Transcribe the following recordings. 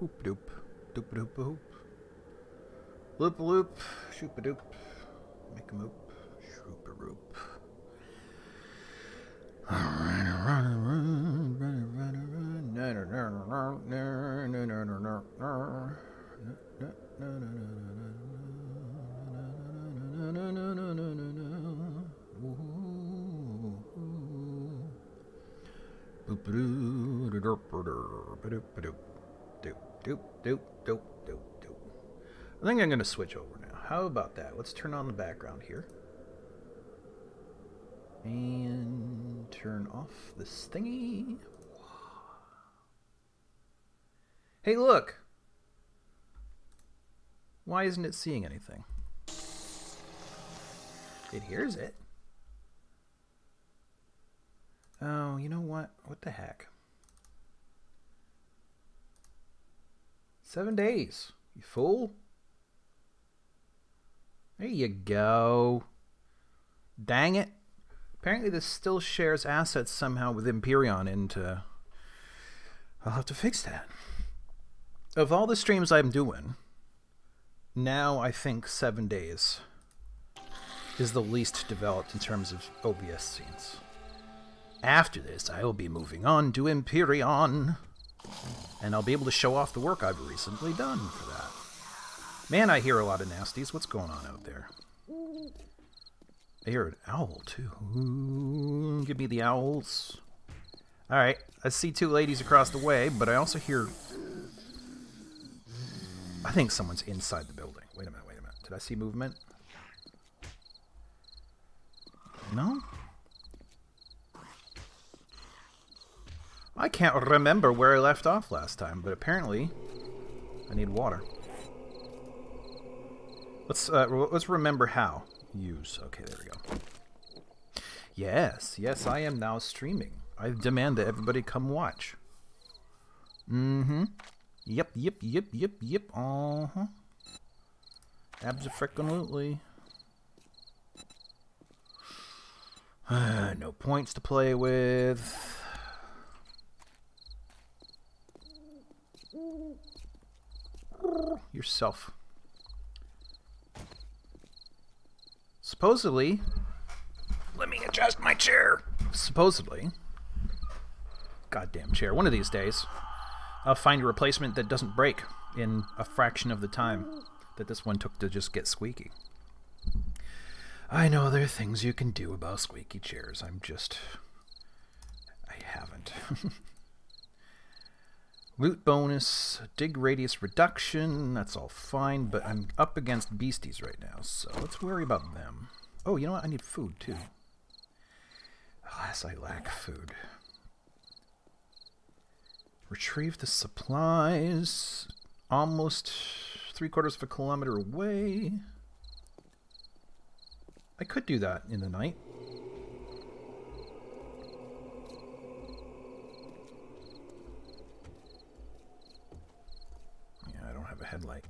Hoop doop. Doop doop hoop. Loop loop. Shoop a doop. Make a moop. Shoop a roop. I think I'm going to switch over now. How about that? Let's turn on the background here. And turn off this thingy. Hey, look! Why isn't it seeing anything? It hears it. Oh, you know what? What the heck? 7 days. You fool. There you go. Dang it. Apparently this still shares assets somehow with Empyrion into... I'll have to fix that. Of all the streams I'm doing, now I think 7 days is the least developed in terms of OBS scenes. After this, I will be moving on to Empyrion, and I'll be able to show off the work I've recently done for that. Man, I hear a lot of nasties. What's going on out there? I hear an owl, too. Ooh, give me the owls. Alright, I see two ladies across the way, but I also hear... I think someone's inside the building. Wait a minute, wait a minute. Did I see movement? No? I can't remember where I left off last time, but apparently I need water. Let's remember how. Use. Okay, there we go. Yes, yes, I am now streaming. I demand that everybody come watch. Mm-hmm. Yep, yep, yep, yep, yep. Uh-huh. Abso-frickin-lutely. No points to play with. Yourself. Supposedly, let me adjust my chair. Supposedly, goddamn chair. One of these days, I'll find a replacement that doesn't break in a fraction of the time that this one took to just get squeaky. I know there are things you can do about squeaky chairs. I haven't. Loot bonus, dig radius reduction, that's all fine, but I'm up against beasties right now, so let's worry about them. Oh, you know what? I need food, too. Alas, I lack food. Retrieve the supplies. Almost 3/4 of a kilometer away. I could do that in the night. A headlight.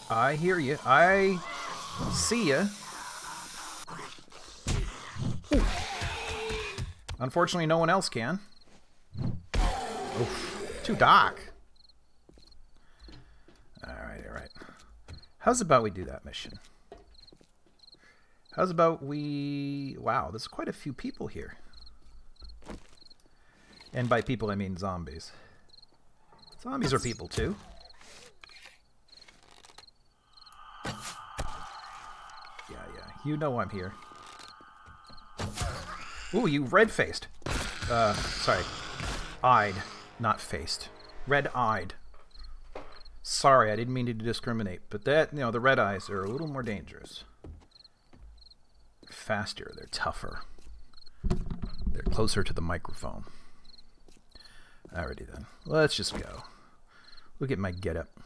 I hear you. I see you. Unfortunately, no one else can. Oof, too dark. Alright, alright. How's about we do that mission? How's about we... Wow, there's quite a few people here. And by people, I mean zombies. Zombies are people, too. Yeah, yeah. You know I'm here. Ooh, you red-faced. Sorry. Eyed, not faced. Red-eyed. Sorry, I didn't mean to discriminate, but that, you know, the red eyes are a little more dangerous. Faster, they're tougher. They're closer to the microphone. Alrighty then. Let's just go. Look at my getup.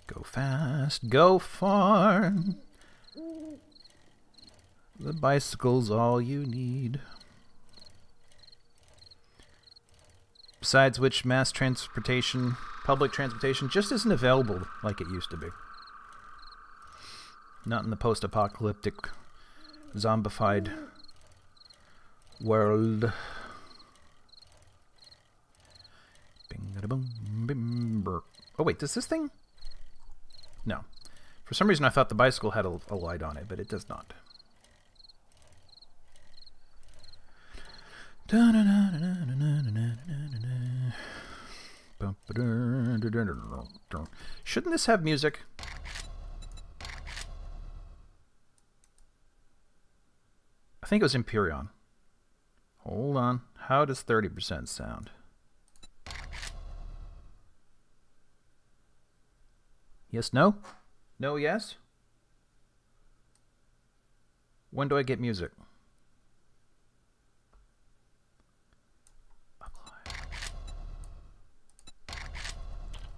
Go fast, go far. The bicycle's all you need. Besides which, mass transportation, public transportation, just isn't available like it used to be. Not in the post-apocalyptic, zombified world. Oh wait, does this thing? No. For some reason I thought the bicycle had a light on it, but it does not. Shouldn't this have music? I think it was Empyrean. Hold on. How does 30% sound? Yes, no? No, yes? When do I get music?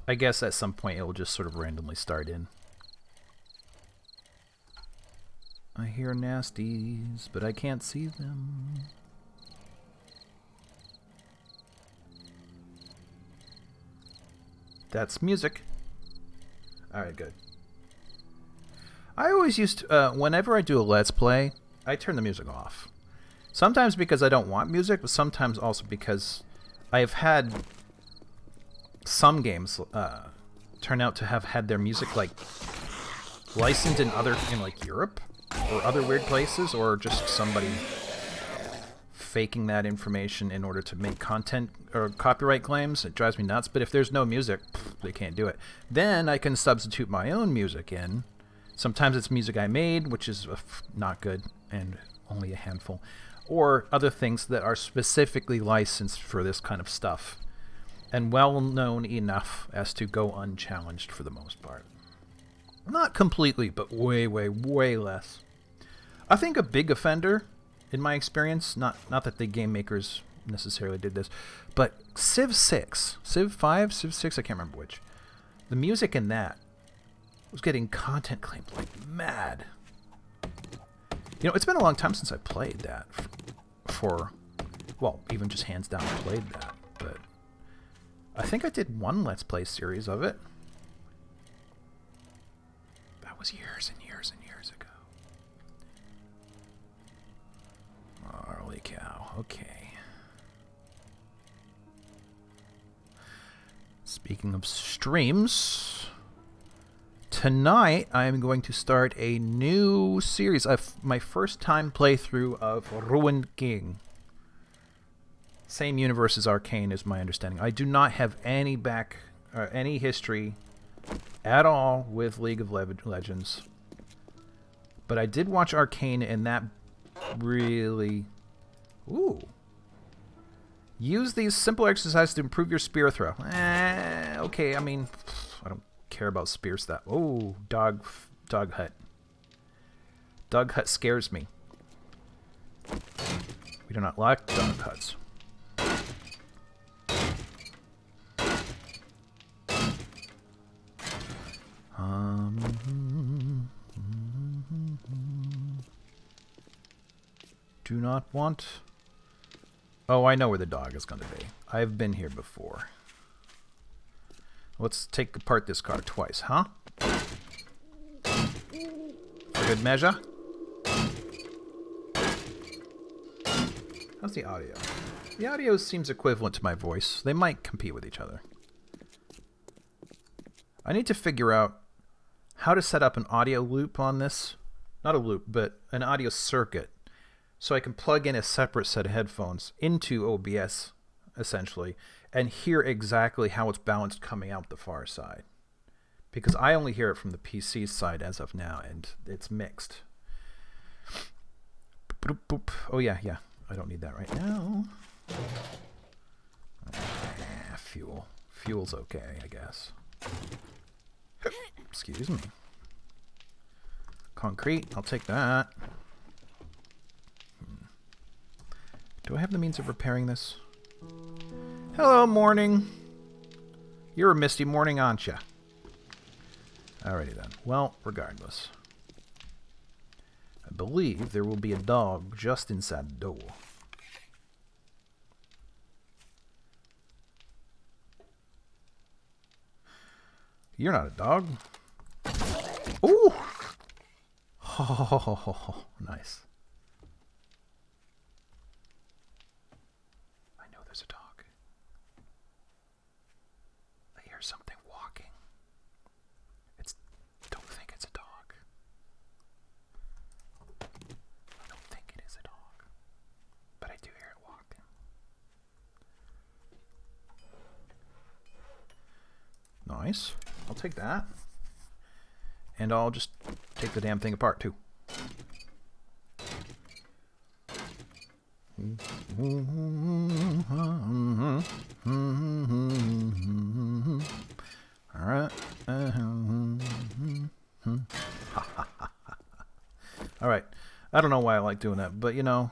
I guess at some point it will just sort of randomly start in. I hear nasties, but I can't see them. That's music. Alright, good. I always used to, whenever I do a Let's Play, I turn the music off. Sometimes because I don't want music, but sometimes also because I've had some games turn out to have had their music like licensed in like Europe or other weird places, or just somebody faking that information in order to make content or copyright claims. It drives me nuts. But if there's no music, they can't do it. Then I can substitute my own music in. Sometimes it's music I made, which is not good and only a handful, or other things that are specifically licensed for this kind of stuff and well known enough as to go unchallenged for the most part. Not completely, but way, way, way less. I think a big offender, in my experience, not that the game makers necessarily did this, but Civ 6, Civ 5, Civ 6, I can't remember which. The music in that was getting content claimed like mad. You know, it's been a long time since I played that for, well, even just hands down played that, but I think I did one Let's Play series of it. That was years and years and years ago. Holy cow, okay. Speaking of streams, tonight I am going to start a new series of my first time playthrough of Ruined King. Same universe as Arcane is my understanding. I do not have any any history at all with League of Legends. But I did watch Arcane, and that really... Ooh. Use these simple exercises to improve your spear throw. Okay, I mean, I don't care about spear stuff. Oh, dog hut. Dog hut scares me. We do not like dog huts. Do not want... Oh, I know where the dog is going to be. I've been here before. Let's take apart this car twice, huh? For good measure. How's the audio? The audio seems equivalent to my voice. They might compete with each other. I need to figure out how to set up an audio loop on this. Not a loop, but an audio circuit. So I can plug in a separate set of headphones into OBS, essentially, and hear exactly how it's balanced coming out the far side. Because I only hear it from the PC side as of now, and it's mixed. Boop, boop. Oh yeah, yeah. I don't need that right now. Fuel. Fuel's okay, I guess. Excuse me. Concrete, I'll take that. Do I have the means of repairing this? Hello, morning. You're a misty morning, aren't you? Alrighty then. Well, regardless. I believe there will be a dog just inside the door. You're not a dog. Ooh! Oh, nice. I know there's a dog. hear something walking. Don't think it's a dog. I don't think it is a dog. But I do hear it walking. Nice. I'll take that. And I'll just take the damn thing apart too. All right. All right. I don't know why I like doing that, but you know,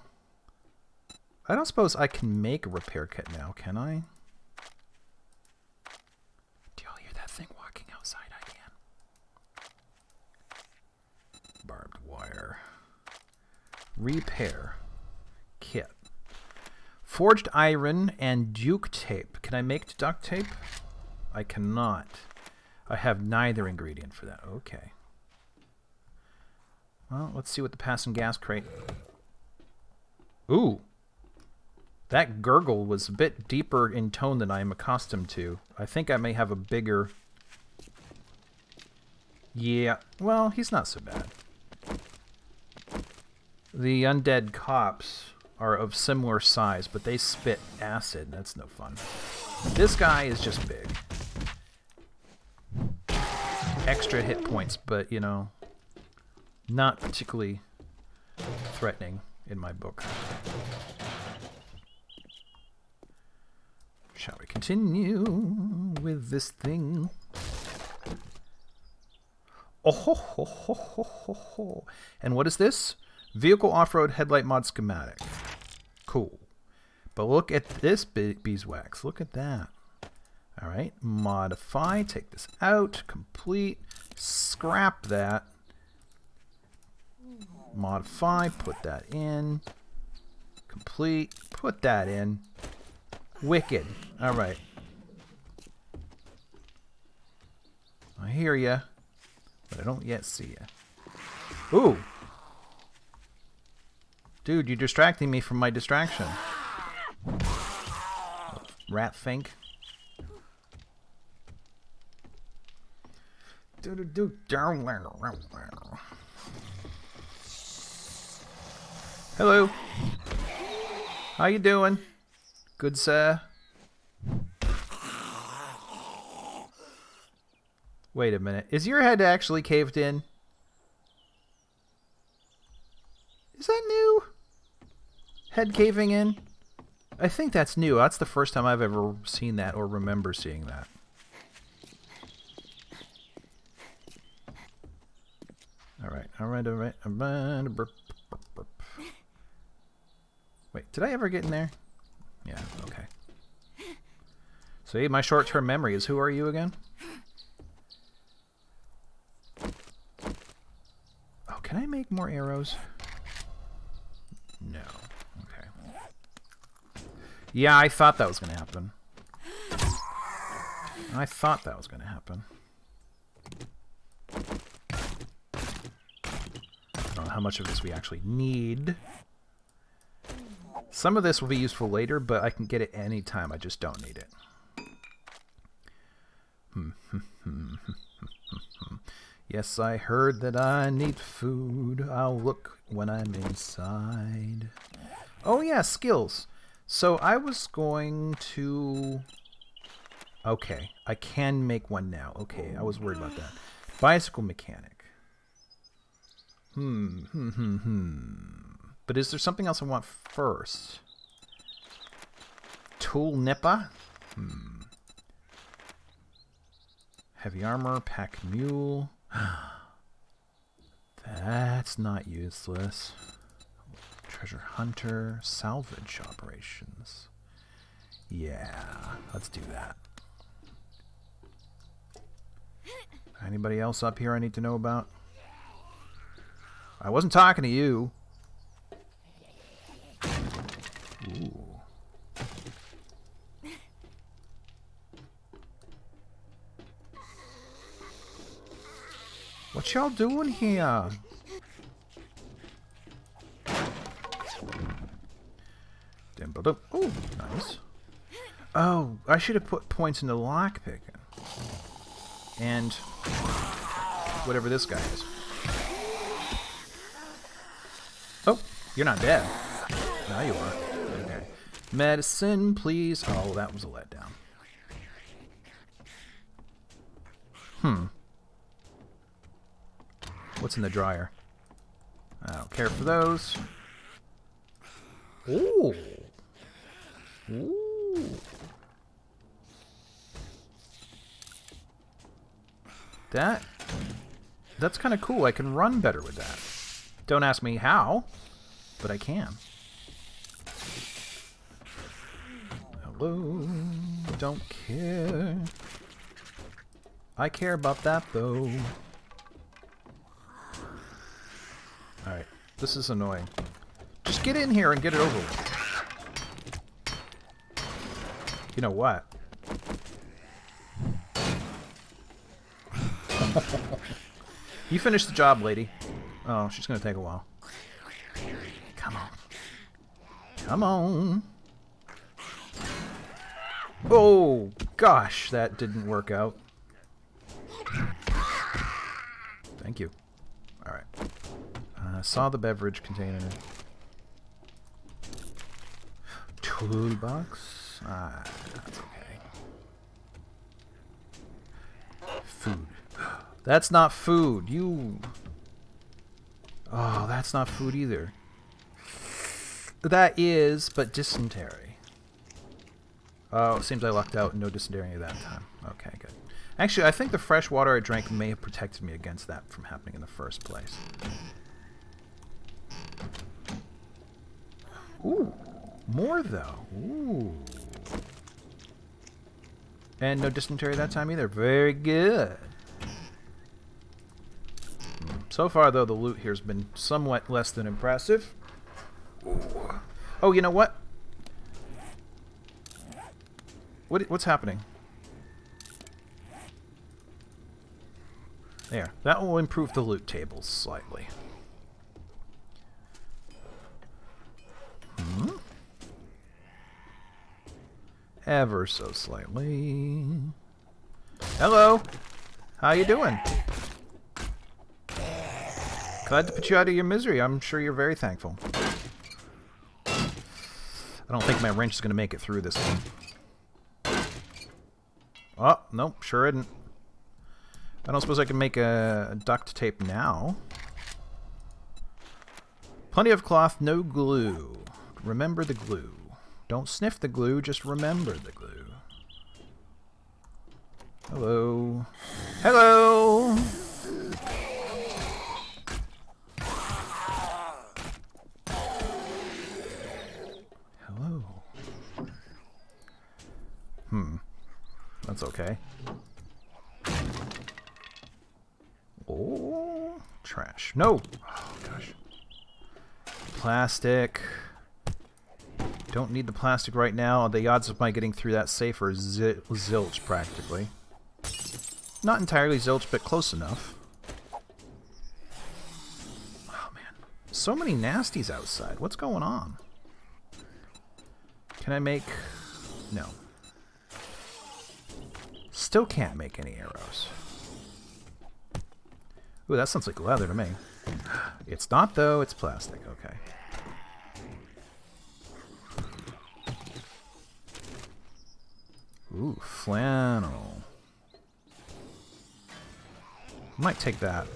I don't suppose I can make a repair kit now, can I? Do y'all hear that thing walking outside? I can. Barbed wire. Repair kit. Forged iron and duct tape. Can I make duct tape? I cannot. I have neither ingredient for that. Okay. Well, let's see what the passing gas crate... Ooh! That gurgle was a bit deeper in tone than I am accustomed to. I think I may have a bigger... Yeah, well, he's not so bad. The undead cops are of similar size, but they spit acid. That's no fun. This guy is just big. Extra hit points, but, you know, not particularly threatening in my book. Shall we continue with this thing? Oh ho ho ho ho ho ho. And what is this? Vehicle off-road headlight mod schematic. Cool. But look at this beeswax. Look at that. All right. Modify. Take this out. Complete. Scrap that. Modify. Put that in. Complete. Put that in. Wicked. All right. I hear ya, but I don't yet see ya. Ooh. Dude, you're distracting me from my distraction. Rat fink. Hello. How you doing? Good, sir. Wait a minute. Is your head actually caved in? Is that new? Head caving in? I think that's new. That's the first time I've ever seen that or remember seeing that. Alright, alright, alright, alright. Burp, burp, burp. Wait, did I ever get in there? Yeah, okay. See, my short-term memory is, who are you again? Oh, can I make more arrows? No. Okay. Yeah, I thought that was going to happen. I thought that was going to happen. I don't know how much of this we actually need. Some of this will be useful later, but I can get it any time. I just don't need it. Yes, I heard that I need food. I'll look when I'm inside. Oh yeah, skills. So I was going to... Okay, I can make one now. Okay, I was worried about that. Bicycle mechanic. But is there something else I want first? Tool nipper? Heavy armor, pack mule. That's not useless. Treasure hunter, salvage operations. Yeah, let's do that. Anybody else up here I need to know about? I wasn't talking to you. Ooh. What y'all doing here? Oh, nice. Oh, I should have put points into lockpicking. And whatever this guy is. Oh, you're not dead. Now you are. Okay. Medicine, please. Oh, that was a letdown. What's in the dryer? I don't care for those. Ooh. Ooh. That's kind of cool. I can run better with that. Don't ask me how, but I can. Hello. Don't care. I care about that, though. Alright. This is annoying. Just get in here and get it over with. You know what? You finished the job, lady. Oh, she's gonna take a while. Come on. Come on. Oh, gosh, that didn't work out. Thank you. Alright. I saw the beverage container. Toolbox? Ah, that's okay. Food. That's not food. You... Oh, that's not food either. That is, but dysentery. Oh, it seems I lucked out. No dysentery that time. Okay, good. Actually, I think the fresh water I drank may have protected me against that from happening in the first place. Ooh. More, though. Ooh. And no dysentery that time either. Very good. So far, though, the loot here has been somewhat less than impressive. Ooh. Oh, you know what? What's happening? There. That will improve the loot tables slightly. Hmm? Ever so slightly. Hello! How you doing? Glad to put you out of your misery. I'm sure you're very thankful. I don't think my wrench is going to make it through this one. Oh, nope, sure didn't. I don't suppose I can make a duct tape now. Plenty of cloth, no glue. Remember the glue. Don't sniff the glue, just remember the glue. Hello. Hello! Hello. That's okay. Oh, trash. No! Oh, gosh. Plastic. Don't need the plastic right now. The odds of my getting through that safe are zilch, practically. Not entirely zilch, but close enough. Oh, man. So many nasties outside. What's going on? Can I make... No. Still can't make any arrows. Ooh, that sounds like leather to me. It's not, though. It's plastic. Okay. Ooh, flannel. Might take that.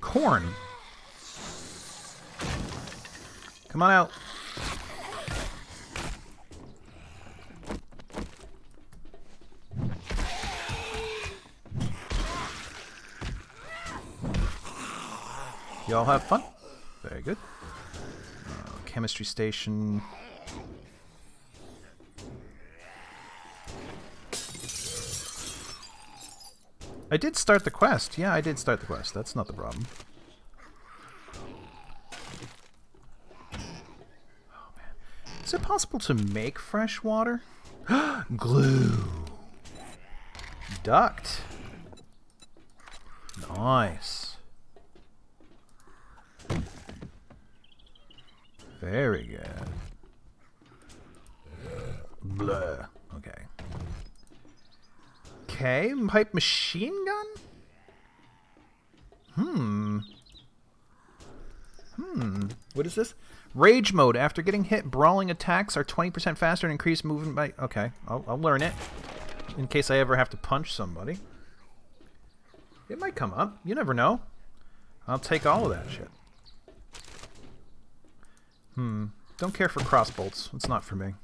Corn. Come on out. Y'all have fun? Very good. Chemistry station. I did start the quest. Yeah, I did start the quest. That's not the problem. Oh, man. Is it possible to make fresh water? Glue. Duct. Nice. Very good. Blah. Okay. Okay, pipe machine gun? What is this? Rage mode. After getting hit, brawling attacks are 20% faster and increase movement by... Okay, I'll learn it. In case I ever have to punch somebody. It might come up. You never know. I'll take all of that shit. Don't care for crossbolts. It's not for me.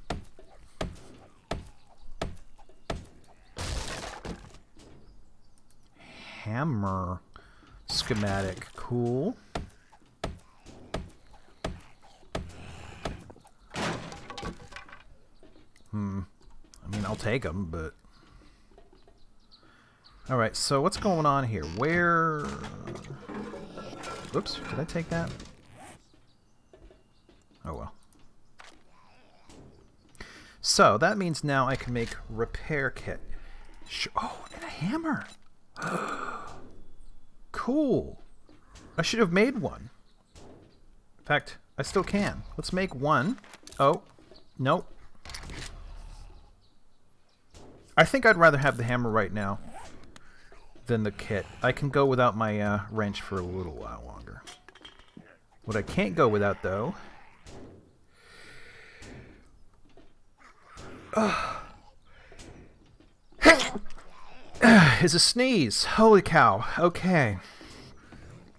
Hammer schematic. Cool. I mean, I'll take them, but... Alright, so what's going on here? Where... Oops, did I take that? Oh well. So, that means now I can make repair kit. Oh, and a hammer! Cool! I should have made one. In fact, I still can. Let's make one. Oh, nope. I think I'd rather have the hammer right now than the kit. I can go without my wrench for a little while longer. What I can't go without, though... is a sneeze. Holy cow. Okay.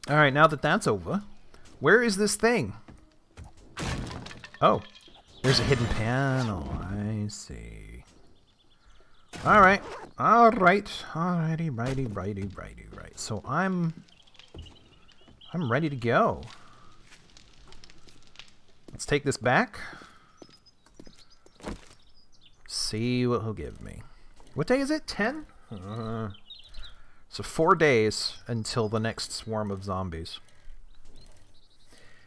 Alright, now that that's over, where is this thing? Oh, there's a hidden panel. I see. Alright. Alright. Alrighty, right. So I'm ready to go. Let's take this back. See what he'll give me. What day is it? 10? So 4 days until the next swarm of zombies.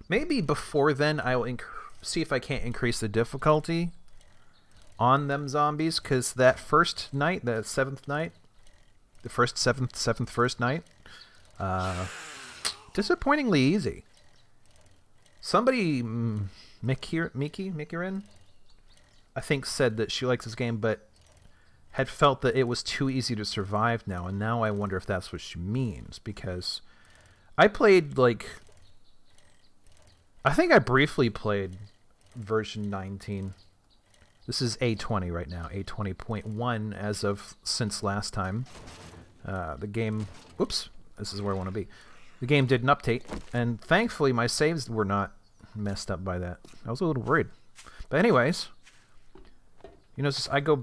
Maybe before then I will see if I can't increase the difficulty on them zombies, because that first night, the 7th night, the first night, disappointingly easy. Somebody, Mikirin, I think said that she likes this game, but had felt that it was too easy to survive now, and now I wonder if that's what she means, because I played, like, I think I briefly played version 19. This is A20 right now, A20.1 as of since last time. The game, whoops, this is where I want to be. The game did an update, and thankfully my saves were not messed up by that. I was a little worried. But anyways, you know, I go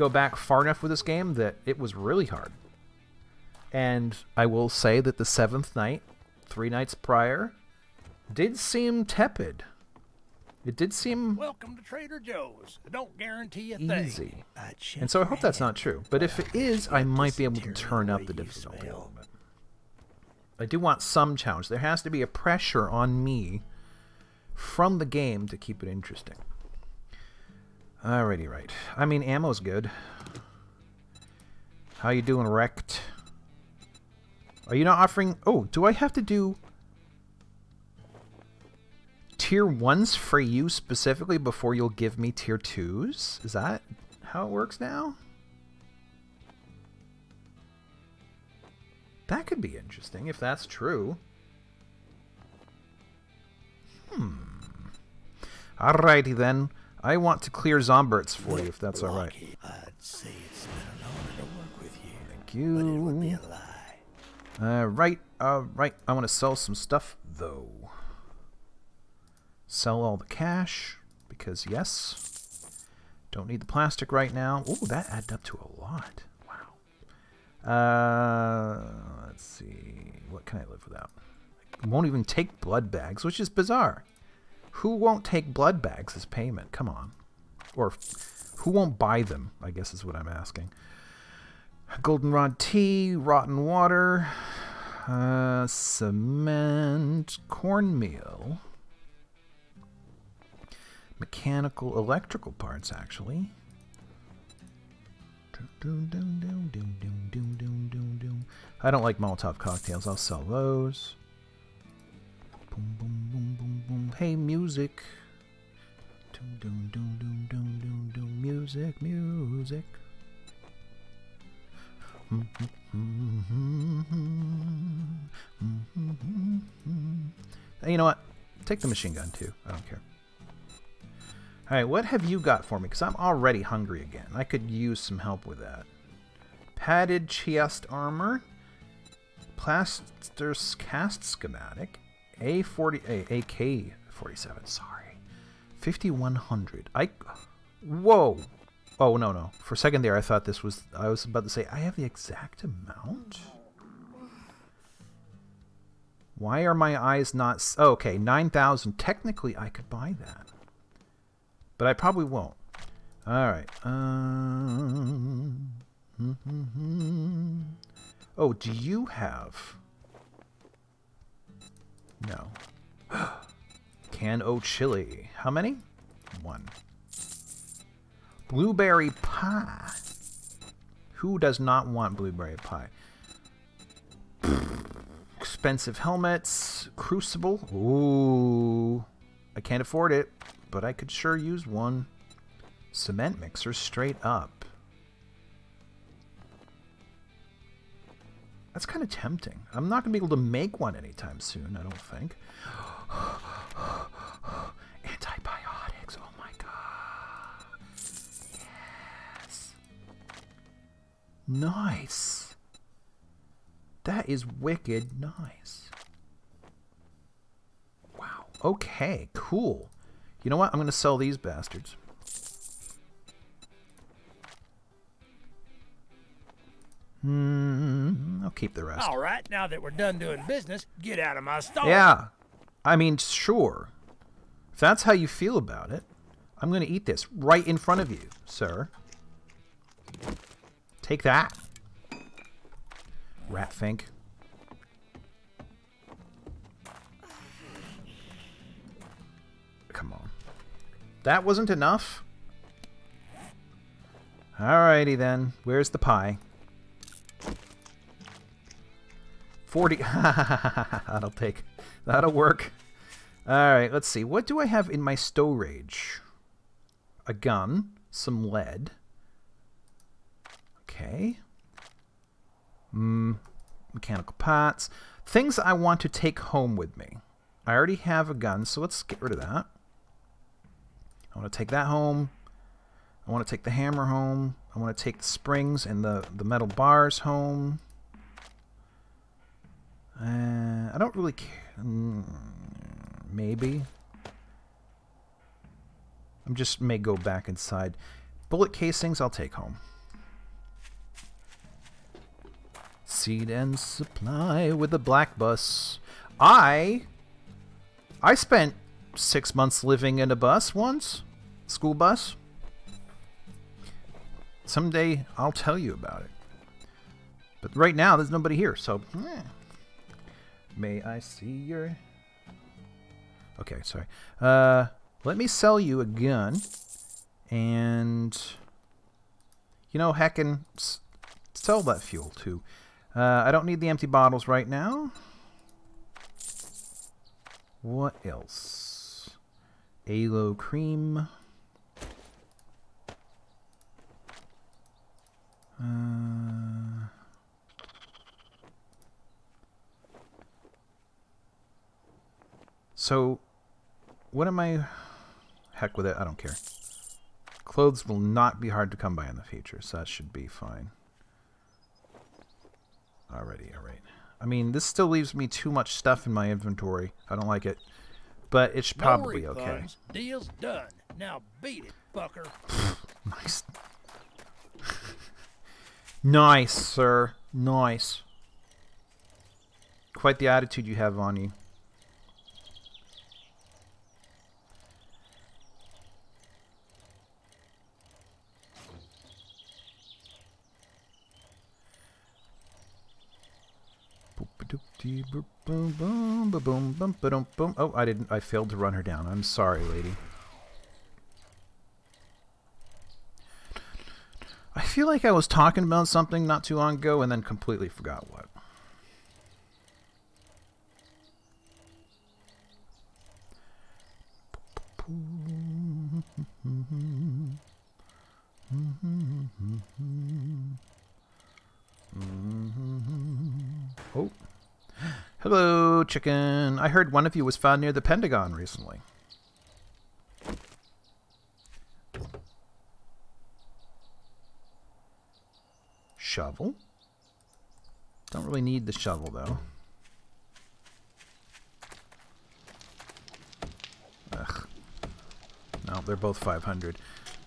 back far enough with this game that it was really hard. And I will say that the 7th night, 3 nights prior, did seem tepid. It did seem welcome to Trader Joe's. I don't guarantee a thing. Easy. And so I hope that's not true. But if it is, I might be able to turn up the difficulty a little bit. I do want some challenge. There has to be a pressure on me from the game to keep it interesting. Alrighty, right. I mean, ammo's good. How you doing, Wrecked? Are you not offering... Oh, do I have to do... Tier 1s for you specifically before you'll give me Tier 2s? Is that how it works now? That could be interesting if that's true. Alrighty then. I want to clear Zomberts for you if that's alright. I'd say it's been an honor to work with you. Thank you. But it would be a lie. Right. I want to sell some stuff though. Sell all the cash, because yes. Don't need the plastic right now. Ooh, that added up to a lot. Wow. Let's see. What can I live without? I won't even take blood bags, which is bizarre. Who won't take blood bags as payment? Come on. Or who won't buy them, I guess is what I'm asking. Goldenrod tea, rotten water, cement, cornmeal. Mechanical, electrical parts, actually. I don't like Molotov cocktails. I'll sell those. Boom, boom, boom, boom, boom. Hey, music. Music, music. You know what? Take the machine gun too. I don't care. Alright, what have you got for me? Because I'm already hungry again. I could use some help with that. Padded chest armor. Plaster's cast schematic. AK-47, sorry. 5100. Whoa! Oh, no. For a second there, I thought this was... I was about to say, I have the exact amount? Why are my eyes not... Oh, okay, 9,000. Technically, I could buy that. But I probably won't. Alright. Oh, do you have... No. Can o' chili. How many? 1. Blueberry pie. Who does not want blueberry pie? Expensive helmets. Crucible. Ooh. I can't afford it, but I could sure use one. Cement mixer straight up. That's kind of tempting. I'm not going to be able to make one anytime soon, I don't think. Antibiotics. Oh my god. Yes. Nice. That is wicked nice. Wow. Okay, cool. You know what? I'm going to sell these bastards. I'll keep the rest. All right, now that we're done doing business, get out of my store. Yeah. I mean, sure. If that's how you feel about it, I'm going to eat this right in front of you, sir. Take that. Ratfink. Come on. That wasn't enough? Alrighty then. Where's the pie? 40. That'll work. Alright, let's see. What do I have in my storage? A gun. Some lead. Okay. Mechanical parts. Things I want to take home with me. I already have a gun, so let's get rid of that. I want to take that home. I want to take the hammer home. I want to take the springs and the metal bars home. I don't really care. Maybe. I just may go back inside. Bullet casings I'll take home. Seed and supply with the black bus. I spent 6 months living in a bus once. School bus. Someday I'll tell you about it. But right now there's nobody here, so... May I see your... Okay, sorry. Let me sell you a gun. And... You know, heckin' sell that fuel, too. I don't need the empty bottles right now. What else? Aloe cream. So, what am I... Heck with it, I don't care. Clothes will not be hard to come by in the future, so that should be fine. Alrighty, alright. I mean, this still leaves me too much stuff in my inventory. I don't like it. But it's probably okay. Deal's done. Now beat it, fucker. Nice. Nice, sir. Nice. Quite the attitude you have on you. Oh, I didn't. I failed to run her down. I'm sorry, lady. I feel like I was talking about something not too long ago and then completely forgot what. Hello, chicken. I heard one of you was found near the Pentagon recently. Shovel? Don't really need the shovel, though. Ugh. No, they're both 500.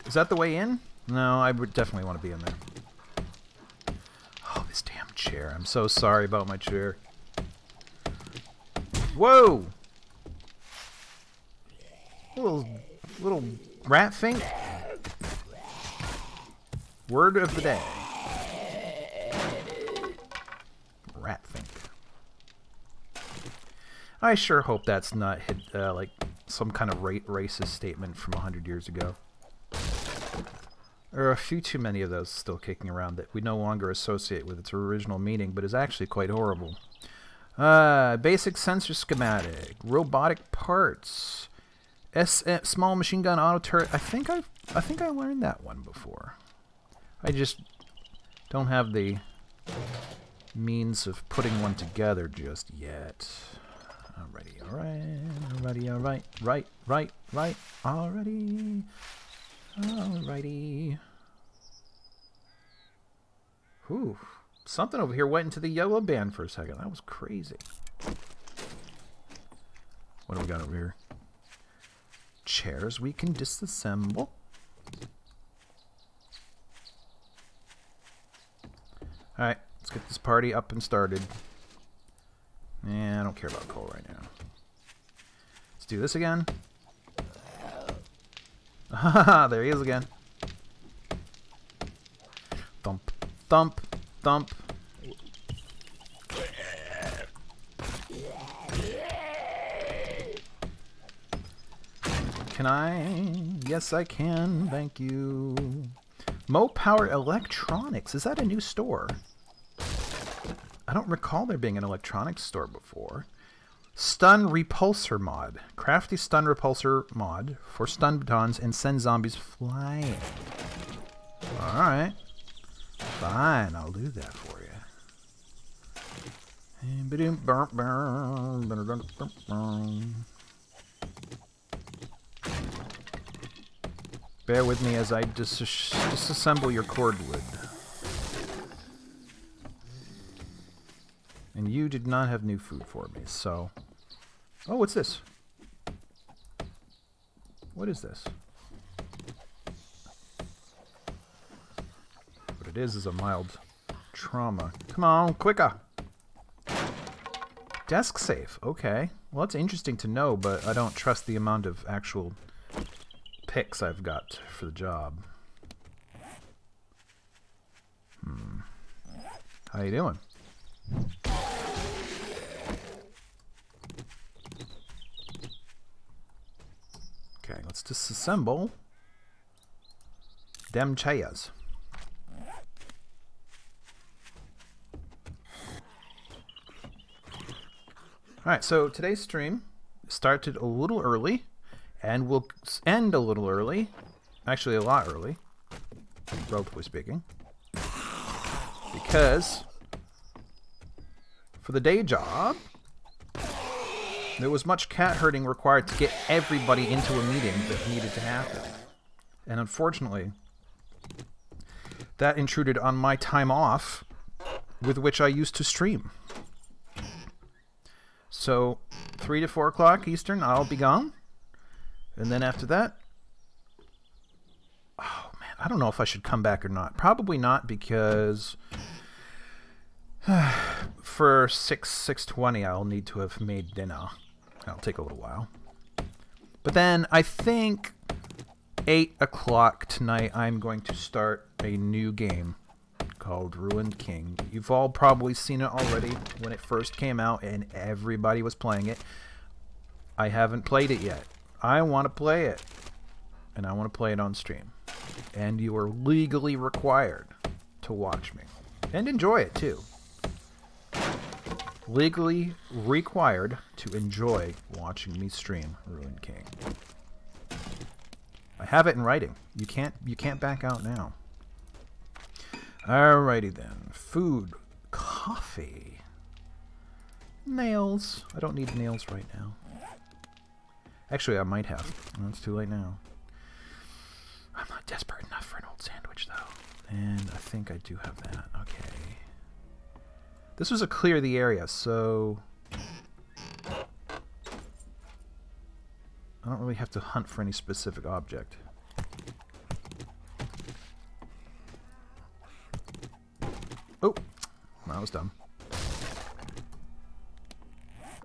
Is that the way in? No, I would definitely want to be in there. Oh, this damn chair. I'm so sorry about my chair. Whoa! Little rat fink. Word of the day. Rat fink. I sure hope that's not like some kind of racist statement from 100 years ago. There are a few too many of those still kicking around that we no longer associate with its original meaning, but is actually quite horrible. Basic sensor schematic, robotic parts, small machine gun auto turret. I think I learned that one before. I just don't have the means of putting one together just yet. Alrighty, alright, right, alrighty. Whew. Something over here went into the yellow band for a second. That was crazy. What do we got over here? Chairs we can disassemble. Alright, let's get this party up and started. I don't care about coal right now. Let's do this again. Haha, there he is again. Thump, thump, thump. Can I? Yes, I can. Thank you. Mo Power Electronics. Is that a new store? I don't recall there being an electronics store before. Stun Repulsor mod. Crafty stun repulsor mod for stun batons and send zombies flying. Alright. Fine, I'll do that for you. Bear with me as I disassemble your cordwood. And you did not have new food for me, so... Oh, what's this? What is this? What it is a mild trauma. Come on, quicker! Desk safe, okay. Well, that's interesting to know, but I don't trust the amount of actual picks I've got for the job. How you doing? Okay, let's disassemble them chairs. Alright, so today's stream started a little early and will end a little early. Actually, a lot early, relatively speaking. Because for the day job, there was much cat herding required to get everybody into a meeting that needed to happen. And unfortunately, that intruded on my time off with which I used to stream. So, 3 to 4 o'clock Eastern, I'll be gone. And then after that, oh man, I don't know if I should come back or not. Probably not, because for 6:20 I'll need to have made dinner. That'll take a little while. But then I think 8 o'clock tonight I'm going to start a new game called Ruined King. You've all probably seen it already when it first came out and everybody was playing it. I haven't played it yet. I want to play it. And I want to play it on stream. And you are legally required to watch me. And enjoy it too. Legally required to enjoy watching me stream Ruined King. I have it in writing. You can't back out now. Alrighty then. Food. Coffee. Nails. I don't need nails right now. Actually, I might have. Oh, it's too late now. I'm not desperate enough for an old sandwich, though. And I think I do have that. Okay. This was a clear the area, so... I don't really have to hunt for any specific object. Oh! That was dumb.